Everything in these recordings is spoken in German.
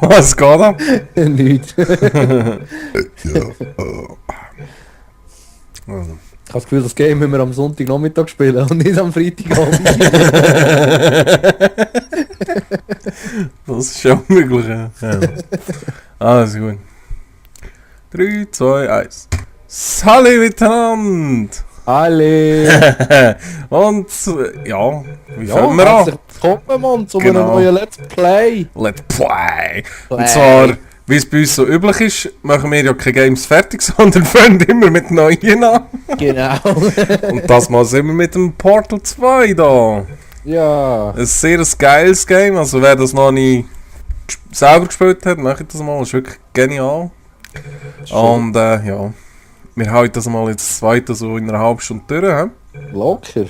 Was geht da? Nichts. Ich Ja. Also. habe das Gefühl, das Game müssen wir am Sonntagnachmittag spielen und nicht am Freitagabend. Das ist schon möglich. Ja. Also gut. 3, 2, 1. Salut miteinander! Alle! Und ja, wie Ja, fangen wir an? herzlich willkommen, Mann, zu einem Genau. neuen Let's Play. Let's play! Und zwar, wie es bei uns so üblich ist, machen wir ja keine Games fertig, sondern fangen immer mit neuen an. Genau. Und das mal sind wir mit dem Portal 2 da. Ja. Ein sehr geiles Game, also wer das noch nie selber gespielt hat, macht das mal, das ist wirklich genial. Und ja, wir halten das mal jetzt das zweite so in einer halben Stunde durch. He? Locker.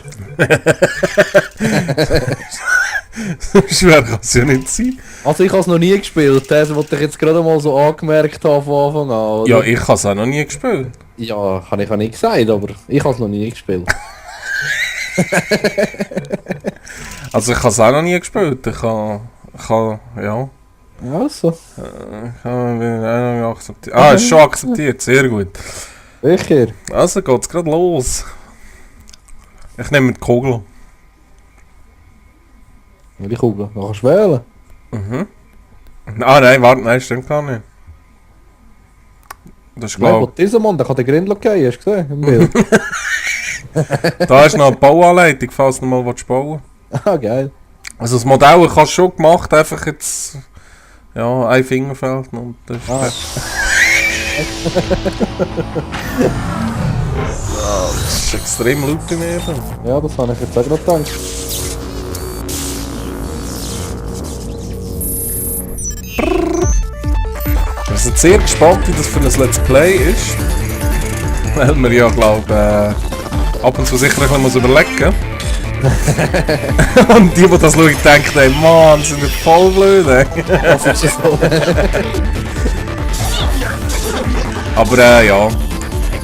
So schwer kann es ja nicht sein. Also ich habe es noch nie gespielt, das wollte ich jetzt gerade mal so angemerkt haben von Anfang an, oder? Ja, ich habe es auch noch nie gespielt. Ja, habe ich auch nicht gesagt, aber ich habe es noch nie gespielt. Also ich habe es auch noch nie gespielt. Ich habe ja. Also, Ich habe akzeptiert. Ah, ist schon akzeptiert, sehr gut. sicher. Also geht's gerade los. Ich nehme die Kugel. Die Kugel, da kannst du wählen. Mhm. Ah nein, warte, nein, stimmt gar nicht. Das ist Nein, glaub, wo dieser Mann, der kann den Grindel gehen, hast du gesehen? Im Bild. da ist noch eine Bauanleitung, falls du mal bauen willst. Ah, geil. Also das Modell hast du schon gemacht, einfach jetzt... Ja, ein Finger fehlt noch und das ist das ist extrem laut bei mir. Ja, das habe ich jetzt auch gerade gedacht. Wir sind sehr gespannt, wie das für ein Let's Play ist. Weil wir ja, glaube ab und zu sicher ein bisschen muss überlegen. Und die das schauen, denken, ey, Mann, sind wir voll blöd. Ey. Das ist so. Aber ja,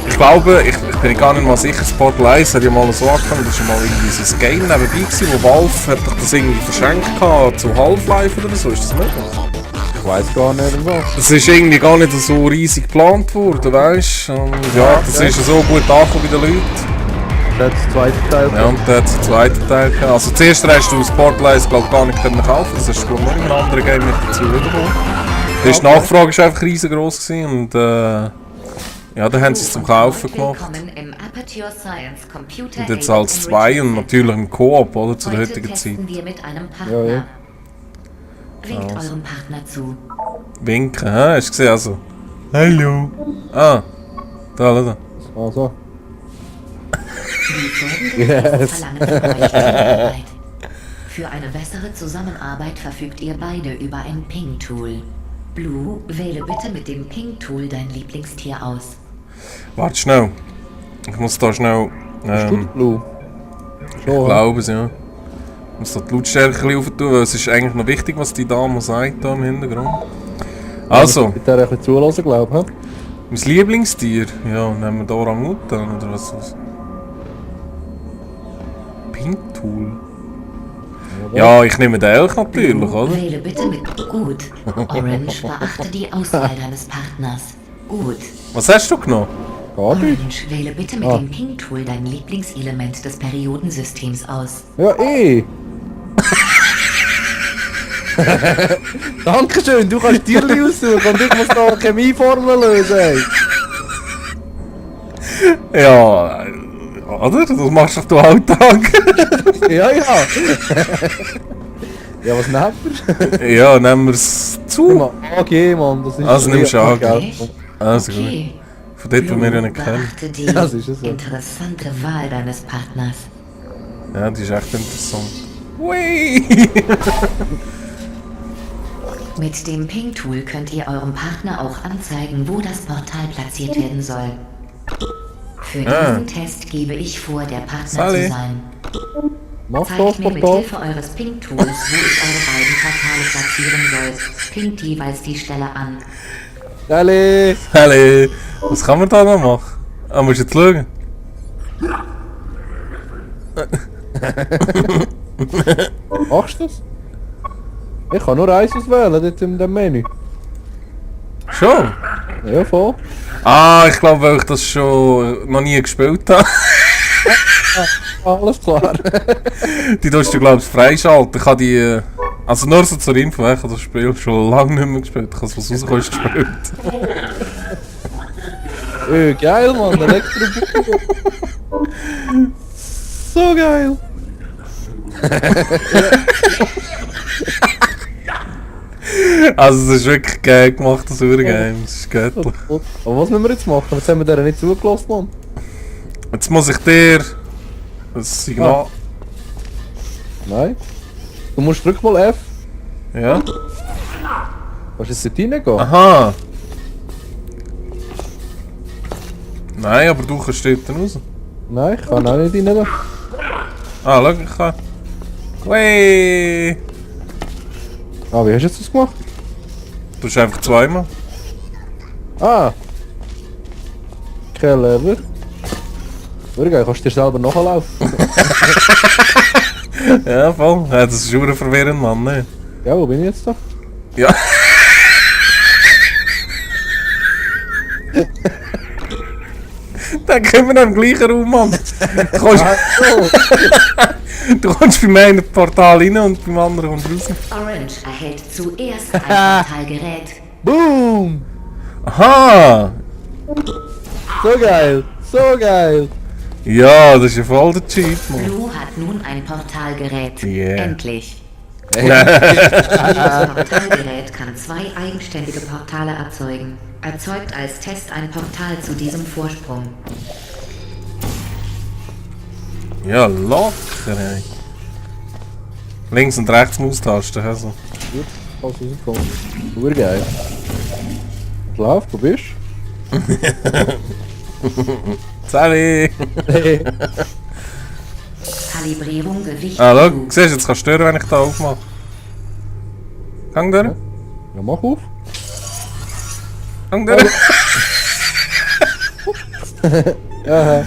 ich glaube, ich bin gar nicht mal sicher, das Portal 1 hat ja mal so angefangen, das war mal irgendwie so ein Game nebenbei gewesen, wo Valve hat doch das irgendwie verschenkt gehabt zu Half-Life oder so, ist das möglich? Ich weiß gar nicht was. Das ist irgendwie gar nicht so riesig geplant worden, weißt du? Und ja, das ist so gut angekommen bei den Leuten. Das ist der zweite Teil. Ja, und dann hat es einen zweiten Teil gehabt. Also zuerst hast du das Portal 1 glaub, gar nicht können kaufen, das hast du glaub, noch in einem anderen Game mit dazu bekommen. Die Nachfrage war einfach riesengroß gewesen und ja, dann haben sie es zum Kaufen gemacht. Und jetzt als 2 und natürlich im Koop, oder, zu der heutigen Zeit. Wir mit einem Ja, Partner. ja. Winkt eurem Partner zu. Winken, hä? Hast du gesehen? Also. Hallo. Ah, da. Also. Die folgenden Yes. verlangen von euch Zusammenarbeit. Für eine bessere Zusammenarbeit verfügt ihr beide über ein Ping-Tool. Blue, wähle bitte mit dem Ping-Tool dein Lieblingstier aus. Warte schnell. Ich muss da schnell. Bist du Blue? Ich Schon, glaube es, ja. Ich muss da die Lautstärke ein bisschen aufentun, weil es ist eigentlich noch wichtig, was die Dame sagt da im Hintergrund. Also, mit der ein bisschen zulassen, glaube ich. mein Lieblingstier. Ja, nehmen wir da Orang-Utan oder was? Ping-Tool. Ja, ich nehme den Elch natürlich, Blue, oder? wähle bitte mit Gut. Orange, beachte die Auswahl deines Partners. Gut. Was hast du genommen? Gar nicht. Orange, wähle bitte mit dem Ping-Tool dein Lieblingselement des Periodensystems aus. Ja, eh. Dankeschön, du kannst Tierli aussuchen und ich muss da eine Chemieformel lösen. Ey. Ja, oder? Das machst doch du Alltag. Ja, ja. Ja, was nehmt ihr? Ja, nehmen wir es zu. AG, Mann, das ist... Also nimmst du AG. Gell? Also gut. Okay. Von dort, wo wir ja nicht kennen. Beachte die Das ist es so. interessante Wahl deines Partners. Ja, die ist echt interessant. Hui! Mit dem Ping-Tool könnt ihr eurem Partner auch anzeigen, wo das Portal platziert werden soll. Für diesen Test gebe ich vor, der Partner Sally. zu sein. Mach Zeigt das, mir mit Portal. Hilfe eures Ping-Tools, wo ich eure beiden Portale platzieren soll. Pingt jeweils die Stelle an. Dale! Hallo! Was kann man da noch machen? Ah, musst du jetzt schauen? Machst du das? Ich kann nur eins auswählen, dort in dem Menü. Schon? Ja, voll. Ah, ich glaube, weil ich das schon noch nie gespielt habe. Alles klar. Die tust du, glaube ich, freischalten. Ich habe die... Also nur so zur Info, ich habe das Spiel schon lange nicht mehr gespielt. Ich habe es, was rauskommt, gespielt. Geil, Mann. Elektro. So geil. Also es ist wirklich geil gemacht, das Urgame. Das ist göttlich. Aber was müssen wir jetzt machen? Jetzt haben wir denen nicht zugelassen, Mann. Jetzt muss ich dir... ein Signal... Nein. Du musst drück mal F. Ja? Kannst du jetzt dort reingehen? Aha! Nein, aber du kannst dort raus. Nein, ich kann auch nicht rein. Ah, schau, ich kann... Wey! Ah, wie hast du jetzt das gemacht? Du hast einfach zweimal. Ah! Kein Lever. Geil, kannst du dir selber nachlaufen? Ja, voll. Ja, das ist schon verwirrend, Mann, ne? Ja, wo bin ich jetzt da? Ja. Dann kommen wir noch im gleichen Raum, Mann. Du kommst bei mir in das Portal rein und beim anderen kommt raus. Orange erhält zuerst ein Portalgerät. Boom! Aha! So geil! So geil! Ja, das ist ja voll der Cheat, Mann. Blue hat nun ein Portalgerät. Yeah. Endlich. Dieses Portalgerät kann 2 eigenständige Portale erzeugen. Erzeugt als Test ein Portal zu diesem Vorsprung. Ja, locker, ey. Links und rechts Maustasten, also. Gut, kannst du rauskommen. Urgeil. Lauf, wo bist Sally! du? Kalibrierung Gewicht. Ah, schau, Blue. siehst du, jetzt kannst du stören, wenn ich da aufmache. Gang durch. Ja, mach auf. Gang durch. Ja,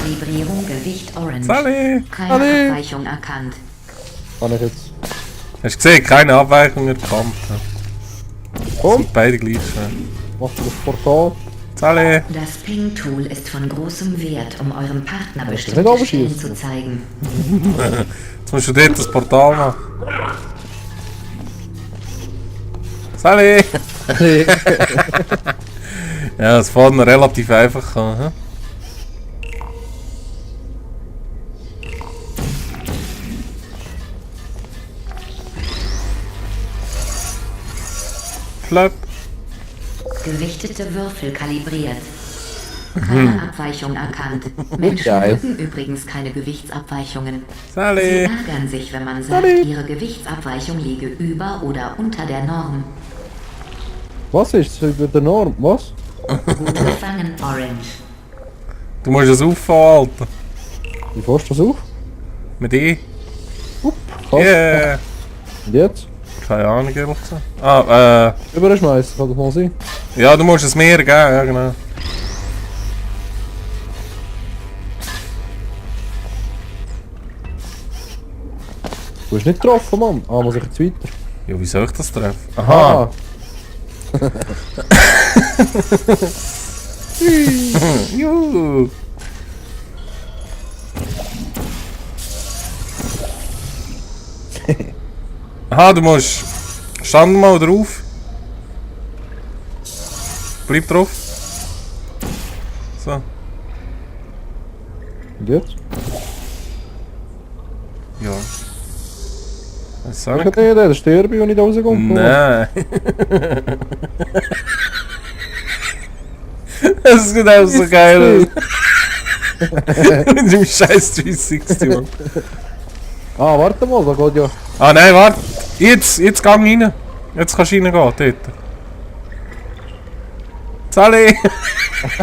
Kalibrierung Gewicht Orange. Sally! Keine Sally. Abweichung erkannt. kann ich jetzt. Hast du gesehen, keine Abweichung erkannt. Komm, Beide gleich schön. mach du das Portal. Sally! Das Ping-Tool ist von großem Wert, um eurem Partner nicht bestimmte Stellen runterschießen. zu zeigen. Jetzt musst du dort das Portal machen. Sally! Ja, das fällt mir relativ einfach an. Hm? Flöpp. Gewichtete Würfel kalibriert. Keine Abweichung erkannt. Menschen Geil. mögen übrigens keine Gewichtsabweichungen. Sie Sally! ärgern sich, wenn man sagt, Sally. ihre Gewichtsabweichung liege über oder unter der Norm. Was ist das über der Norm? Was? Gut gefangen, Orange. Du musst es auffahren, Alter. Wie fährst du das auf? Mit E. Krass. Yeah! Und jetzt? Keine Ahnung, ehrlich gesagt. Ah, Überschmeißen, kann das mal sein. ja, du musst es mir geben, ja genau. Du hast nicht getroffen, Mann. Ah, muss ich jetzt weiter? Ja, wie soll ich das treffen? Aha! Juhu! Aha, du musst... Stand mal drauf. Bleib drauf. So. Und jetzt? Ja. Was Ich soll ich? hab nicht, der sterbe ich, wenn ich da rauskomme. Nein. Das sieht auch so geil aus. Mit dem scheiß 360, Mann. Ah, warte mal, da geht ja. Ah nein, warte. Jetzt gang rein. Jetzt kannst du reingehen, dort. Sally!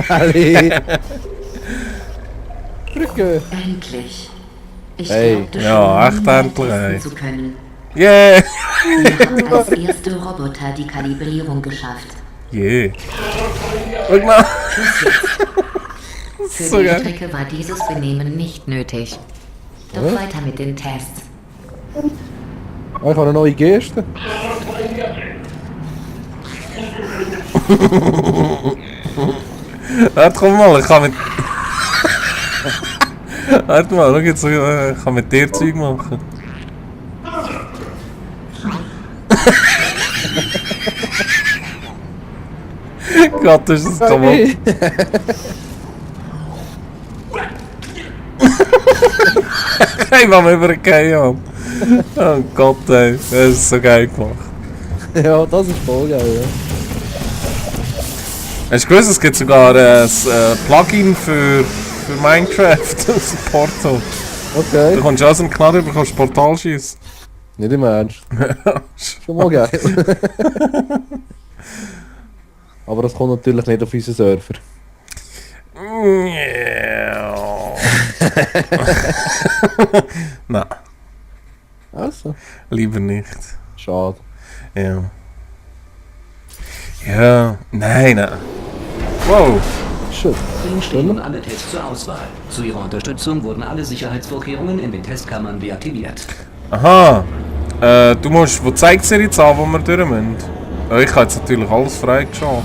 Alle. Drücke. Endlich. Ich Ey. glaubte Ja, schon, echt nie mehr endlich, testen ey. zu können. Yeah! Ihr habt als erste Roboter die Kalibrierung geschafft. Yeah. Guck mal. Für So die geil. Strecke war dieses Benehmen nicht nötig. Doch Ja. weiter mit den Tests. Ah, ich habe eine neue Geste. Warte, komm mal, ich kann mit... Warte mal, schau jetzt, ich kann mit dir Zeug machen. Gott, das ist kaputt. Hey. Ich mach mir übergehen, Mann. Oh Gott, ey, das ist so geil gemacht. Ja, das ist voll geil, ja. Hast du gewusst, es gibt sogar ein Plugin für Minecraft, das Portal. Okay. Du kommst aus dem Knarre, bekommst Portal schießen. Nicht im Ernst. Schon mal geil. Aber das kommt natürlich nicht auf unseren Server. Nein, Also, lieber nicht. schade. Ja. Ja, nein. Wow. Shit. Ihnen stehen alle Tests zur Auswahl. Zu Ihrer Unterstützung wurden alle Sicherheitsvorkehrungen in den Testkammern deaktiviert. Aha. Du musst, wo zeigt es dir jetzt an, wo wir durch müssen? Ich habe jetzt natürlich alles freigeschaltet.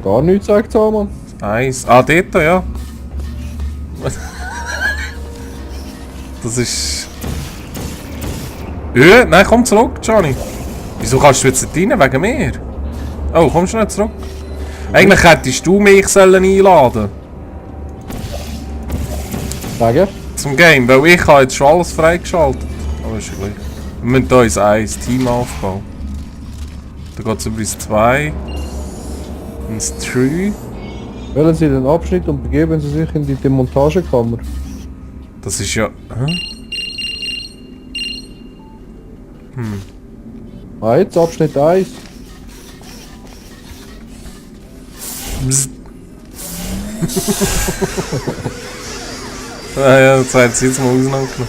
Gar nichts sagt es Mann. Eins. Ah, dort, ja. Das ist... nein, komm zurück, Johnny. Wieso kannst du jetzt nicht rein? Wegen mir? Oh, komm schnell zurück. Eigentlich hättest du mich einladen Sagen? zum Game, weil ich habe jetzt schon alles freigeschaltet. Aber ist ja gleich. Wir müssen hier ein Team aufbauen. Da geht es übrigens 2. Ins 3. Wählen Sie den Abschnitt und begeben Sie sich in die Demontagekammer. Das ist ja... Hä? Ah, jetzt Abschnitt 1. Psst. Ah ja, das hat sie jetzt mal auseinandergenommen.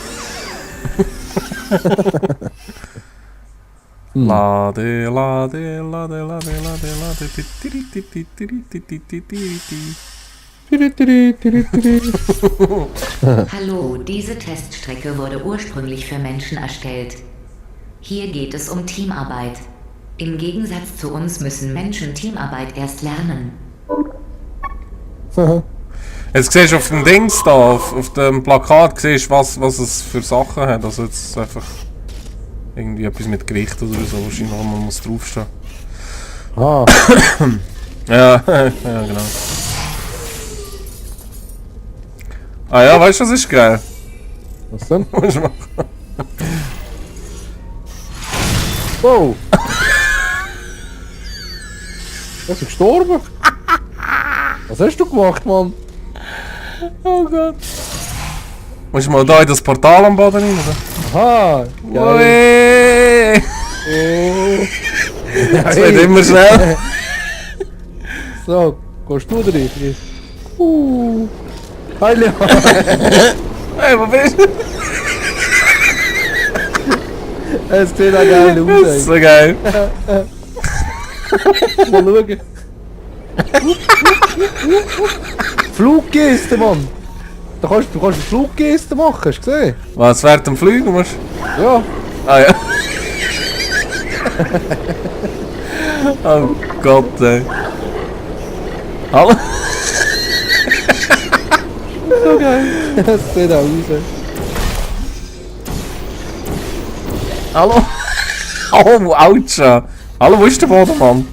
Lade, lade, lade, lade, lade, lade. Hallo, diese Teststrecke wurde ursprünglich für Menschen erstellt. Hier geht es um Teamarbeit. Im Gegensatz zu uns müssen Menschen Teamarbeit erst lernen. Jetzt siehst du auf dem Dings da, auf dem Plakat, siehst du, was es für Sachen hat. Also jetzt einfach irgendwie etwas mit Gericht oder so, wahrscheinlich noch mal muss draufstehen. Ah, Ja, ja genau. Ah ja, weißt du, was ist geil? was denn? Musst du machen. Wow! Er ist gestorben! Was hast du gemacht, Mann? Oh Gott. Musst du mal da in das Portal am Boden rein, oder? Aha! Geil! Ui! Oh. Es wird immer schnell. So, gehst du rein? Hi Leon! Hey, wo bist du? Es sieht auch geil Das ist aus, so geil. ey. Mal schauen. Fluggeste, Mann! Du kannst eine Fluggeste machen, hast du gesehen? Was, während dem Fliegen musst Ja. Ah ja. Oh Gott, ey. Hallo? So geil. Das sieht auch aus, ey. Hallo? Oh, ouch. Hallo, wo ist der Boden, Mann?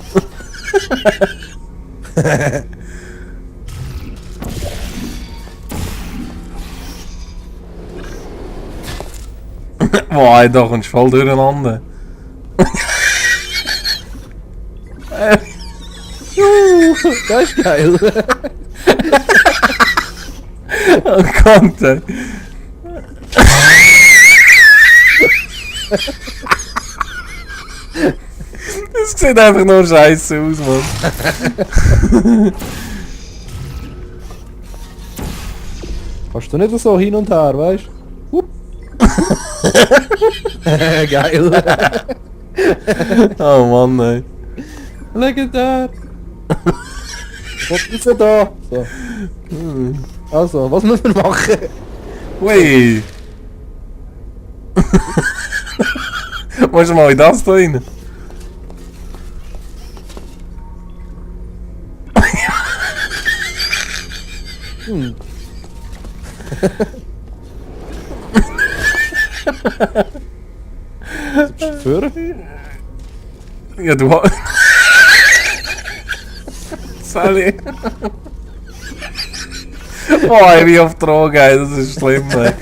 Boah, ey, da kommst du voll durcheinander. Das ist geil. Oh Gott, ey. Das sieht einfach nur scheiße aus, Mann. Kannst du nicht so hin und her, weißt du? Geil. Oh Mann, ey. Legendär. Was ist denn da? So. Also, was müssen wir machen? Ui. Musst du mal in das da rein? Für? Ja, du hast... Sally. Boah, ich bin auf Drogen, ey, das ist schlimm, ey.